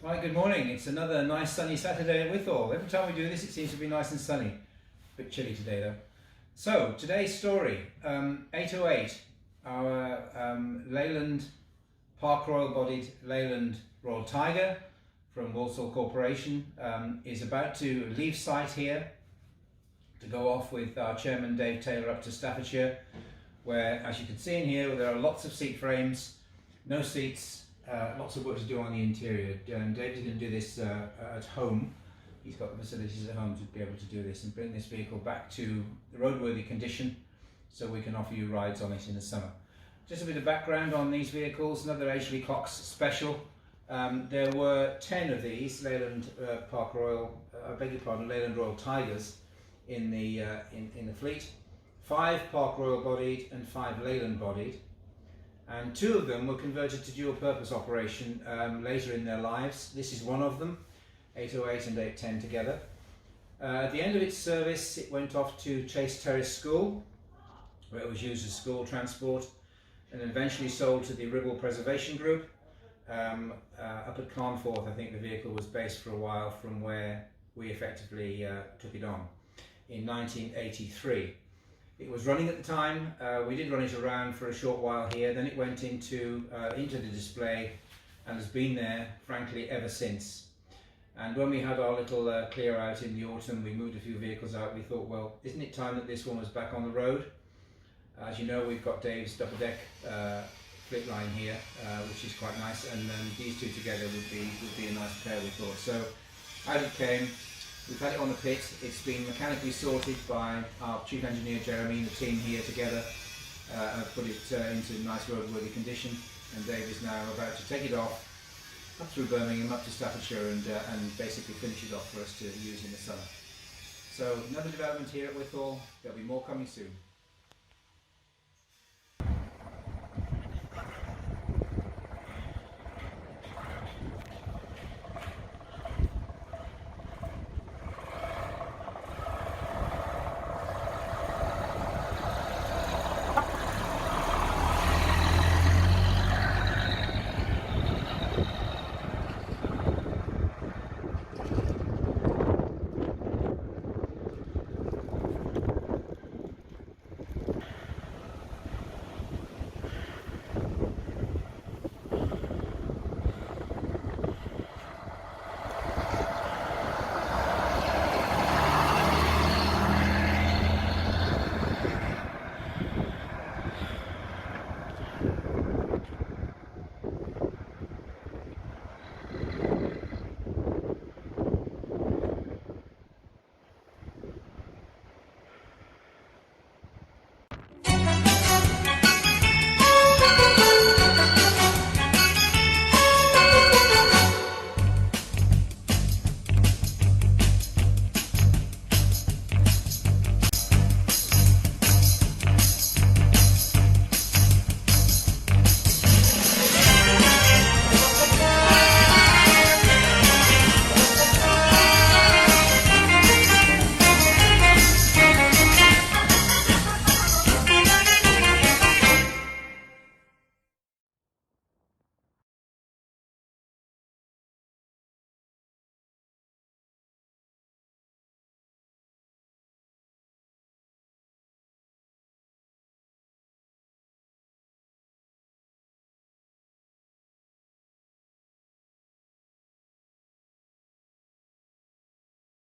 Hi, good morning. It's another nice sunny Saturday at Wythall. Every time we do this it seems to be nice and sunny. A bit chilly today though. So, today's story, 808, our Leyland, Park Royal bodied Leyland Royal Tiger from Walsall Corporation is about to leave site here to go off with our chairman Dave Taylor up to Staffordshire, where, as you can see in here, there are lots of seat frames, no seats, lots of work to do on the interior. David's going to do this at home. He's got the facilities at home to be able to do this and bring this vehicle back to the roadworthy condition so we can offer you rides on it in the summer. Just a bit of background on these vehicles, another Ashley Cox special. There were 10 of these Leyland Park Royal, Leyland Royal Tigers in the fleet. 5 Park Royal bodied and 5 Leyland bodied. And 2 of them were converted to dual purpose operation later in their lives. This is one of them, 808 and 810 together. At the end of its service it went off to Chase Terrace School, where it was used as school transport, and eventually sold to the Ribble Preservation Group. Up at Carnforth I think the vehicle was based for a while, from where we effectively took it on in 1983. It was running at the time. We did run it around for a short while here, then it went into the display and has been there, frankly, ever since. And when we had our little clear out in the autumn, we moved a few vehicles out. We thought, well, isn't it time that this one was back on the road? As you know, we've got Dave's double deck fleet line here, which is quite nice, and these two together would be a nice pair, we thought. So out it came. We've had it on the pit. It's been mechanically sorted by our chief engineer Jeremy and the team here together, and have put it into nice roadworthy condition. And Dave is now about to take it off up through Birmingham, up to Staffordshire, and basically finish it off for us to use in the summer. So another development here at Wythall. There'll be more coming soon.